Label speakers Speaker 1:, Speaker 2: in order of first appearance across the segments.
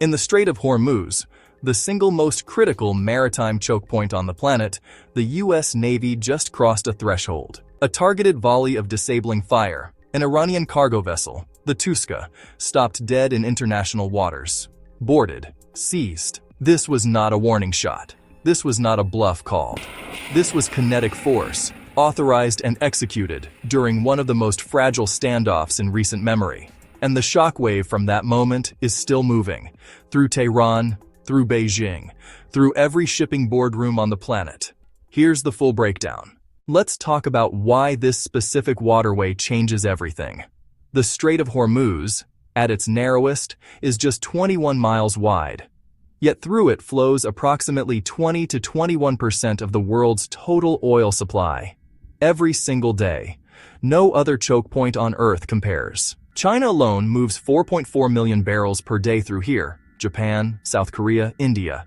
Speaker 1: In the Strait of Hormuz, the single most critical maritime choke point on the planet, the U.S. Navy just crossed a threshold. A targeted volley of disabling fire, an Iranian cargo vessel, the Touska, stopped dead in international waters. Boarded, seized. This was not a warning shot. This was not a bluff called. This was kinetic force, authorized and executed during one of the most fragile standoffs in recent memory. And the shockwave from that moment is still moving, through Tehran, through Beijing, through every shipping boardroom on the planet. Here's the full breakdown. Let's talk about why this specific waterway changes everything. The Strait of Hormuz, at its narrowest, is just 21 miles wide. Yet through it flows approximately 20 to 21% of the world's total oil supply. Every single day. No other choke point on Earth compares. China alone moves 4.4 million barrels per day through here. Japan, South Korea, India.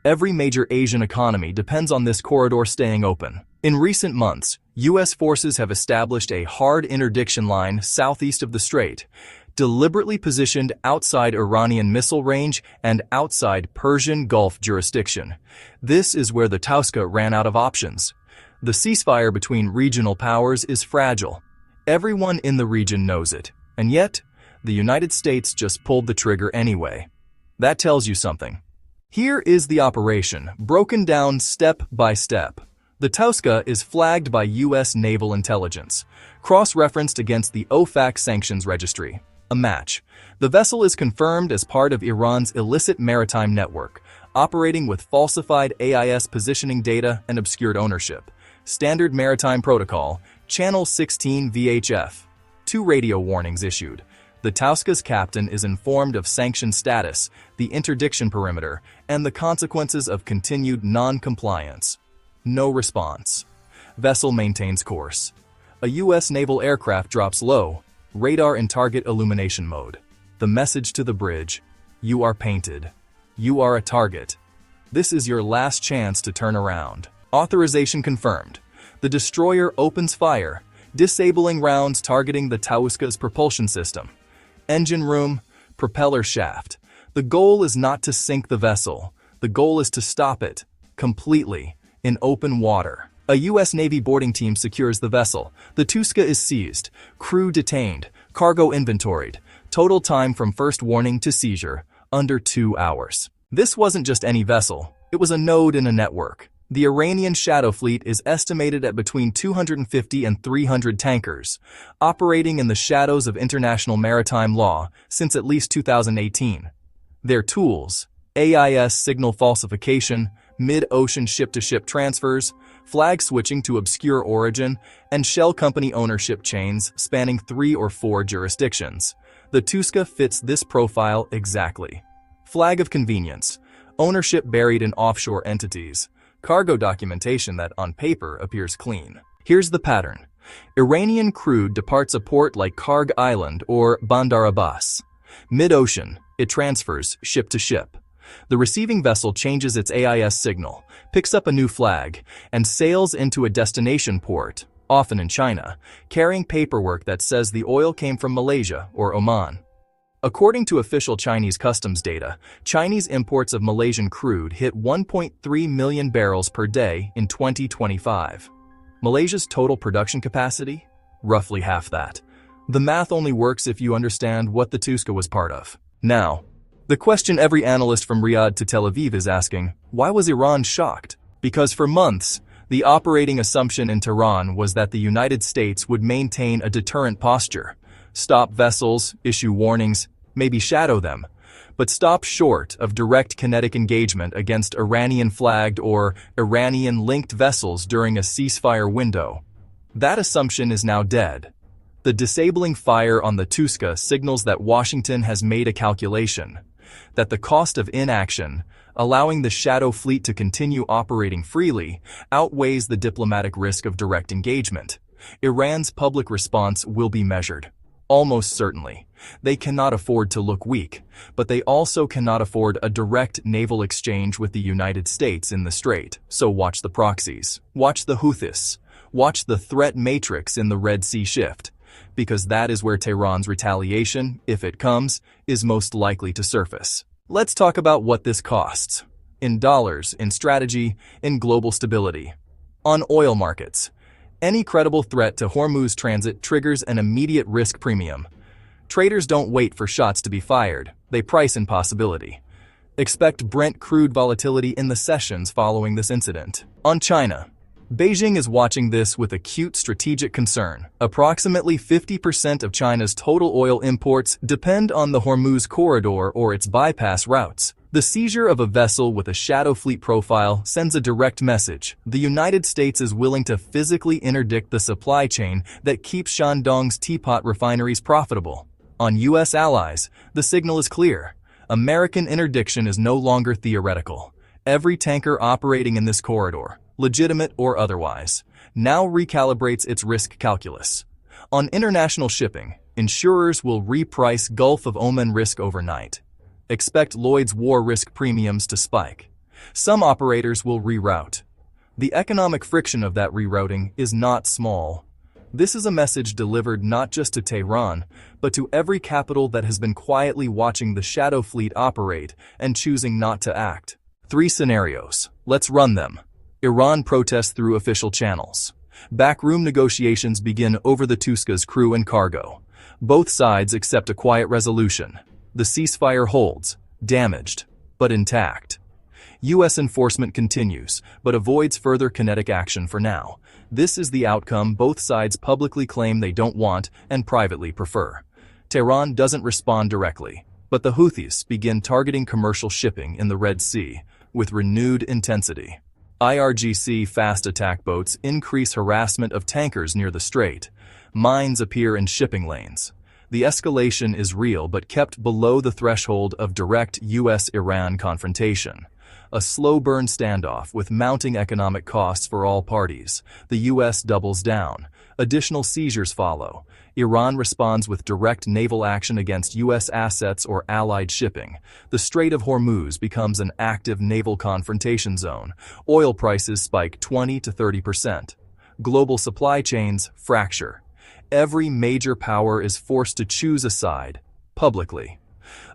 Speaker 1: Every major Asian economy depends on this corridor staying open. In recent months, U.S. forces have established a hard interdiction line southeast of the strait, deliberately positioned outside Iranian missile range and outside Persian Gulf jurisdiction. This is where the Touska ran out of options. The ceasefire between regional powers is fragile. Everyone in the region knows it, and yet, the United States just pulled the trigger anyway. That tells you something. Here is the operation, broken down step by step. The Touska is flagged by U.S. Naval Intelligence, cross-referenced against the OFAC sanctions registry. A match. The vessel is confirmed as part of Iran's illicit maritime network, operating with falsified AIS positioning data and obscured ownership. Standard Maritime Protocol, Channel 16 VHF. 2 radio warnings issued. The Touska's captain is informed of sanction status, the interdiction perimeter, and the consequences of continued non-compliance. No response. Vessel maintains course. A U.S. naval aircraft drops low, radar in target illumination mode. The message to the bridge: you are painted. You are a target. This is your last chance to turn around. Authorization confirmed. The destroyer opens fire, disabling rounds targeting the Touska's propulsion system. Engine room, propeller shaft. The goal is not to sink the vessel. The goal is to stop it, completely, in open water. A U.S. Navy boarding team secures the vessel. The Touska is seized, crew detained, cargo inventoried. Total time from first warning to seizure, under 2 hours. This wasn't just any vessel. It was a node in a network. The Iranian shadow fleet is estimated at between 250 and 300 tankers, operating in the shadows of international maritime law since at least 2018. Their tools: AIS signal falsification, mid-ocean ship-to-ship transfers, flag switching to obscure origin, and shell company ownership chains spanning 3 or 4 jurisdictions. The Touska fits this profile exactly. Flag of convenience: ownership buried in offshore entities. Cargo documentation that on paper appears clean. Here's the pattern. Iranian crude departs a port like Karg Island or Bandar Abbas. Mid-ocean, it transfers ship to ship. The receiving vessel changes its AIS signal, picks up a new flag, and sails into a destination port, often in China, carrying paperwork that says the oil came from Malaysia or Oman. According to official Chinese customs data, Chinese imports of Malaysian crude hit 1.3 million barrels per day in 2025. Malaysia's total production capacity? Roughly half that. The math only works if you understand what the Touska was part of. Now, the question every analyst from Riyadh to Tel Aviv is asking: why was Iran shocked? Because for months, the operating assumption in Tehran was that the United States would maintain a deterrent posture. Stop vessels, issue warnings, maybe shadow them, but stop short of direct kinetic engagement against Iranian-flagged or Iranian-linked vessels during a ceasefire window. That assumption is now dead. The disabling fire on the Touska signals that Washington has made a calculation, that the cost of inaction, allowing the shadow fleet to continue operating freely, outweighs the diplomatic risk of direct engagement. Iran's public response will be measured. Almost certainly. They cannot afford to look weak, but they also cannot afford a direct naval exchange with the United States in the strait. So watch the proxies. Watch the Houthis. Watch the threat matrix in the Red Sea shift, because that is where Tehran's retaliation, if it comes, is most likely to surface. Let's talk about what this costs. In dollars, in strategy, in global stability. On oil markets. Any credible threat to Hormuz transit triggers an immediate risk premium. Traders don't wait for shots to be fired, they price in possibility. Expect Brent crude volatility in the sessions following this incident. On China. Beijing is watching this with acute strategic concern. Approximately 50% of China's total oil imports depend on the Hormuz corridor or its bypass routes. The seizure of a vessel with a shadow fleet profile sends a direct message. The United States is willing to physically interdict the supply chain that keeps Shandong's teapot refineries profitable. On U.S. allies, the signal is clear. American interdiction is no longer theoretical. Every tanker operating in this corridor, legitimate or otherwise, now recalibrates its risk calculus. On international shipping, insurers will reprice Gulf of Oman risk overnight. Expect Lloyd's war risk premiums to spike. Some operators will reroute. The economic friction of that rerouting is not small. This is a message delivered not just to Tehran, but to every capital that has been quietly watching the shadow fleet operate and choosing not to act. 3 scenarios. Let's run them. Iran protests through official channels. Backroom negotiations begin over the Touska's crew and cargo. Both sides accept a quiet resolution. The ceasefire holds, damaged, but intact. U.S. enforcement continues, but avoids further kinetic action for now. This is the outcome both sides publicly claim they don't want and privately prefer. Tehran doesn't respond directly, but the Houthis begin targeting commercial shipping in the Red Sea with renewed intensity. IRGC fast attack boats increase harassment of tankers near the strait. Mines appear in shipping lanes. The escalation is real but kept below the threshold of direct U.S. Iran confrontation. A slow-burn standoff with mounting economic costs for all parties. The U.S. doubles down. Additional seizures follow. Iran responds with direct naval action against U.S. assets or allied shipping. The Strait of Hormuz becomes an active naval confrontation zone. Oil prices spike 20 to 30%. Global supply chains fracture. Every major power is forced to choose a side, publicly.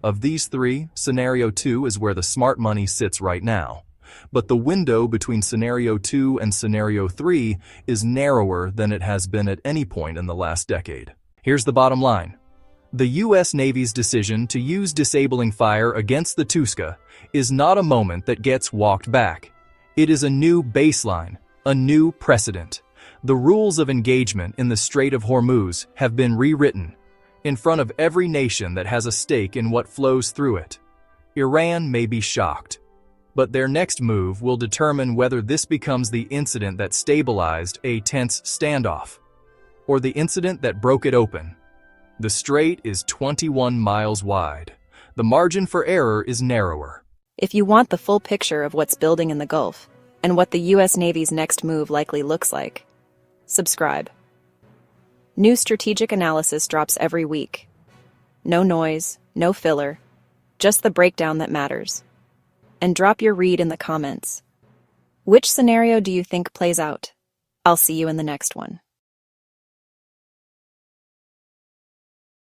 Speaker 1: Of these 3, Scenario 2 is where the smart money sits right now. But the window between Scenario 2 and Scenario 3 is narrower than it has been at any point in the last decade. Here's the bottom line. The U.S. Navy's decision to use disabling fire against the Touska is not a moment that gets walked back. It is a new baseline, a new precedent. The rules of engagement in the Strait of Hormuz have been rewritten in front of every nation that has a stake in what flows through it. Iran may be shocked, but their next move will determine whether this becomes the incident that stabilized a tense standoff, or the incident that broke it open. The strait is 21 miles wide. The margin for error is narrower.
Speaker 2: If you want the full picture of what's building in the Gulf, and what the U.S. Navy's next move likely looks like, subscribe. New strategic analysis drops every week. No noise, no filler, just the breakdown that matters. And drop your read in the comments. Which scenario do you think plays out? I'll see you in the next one.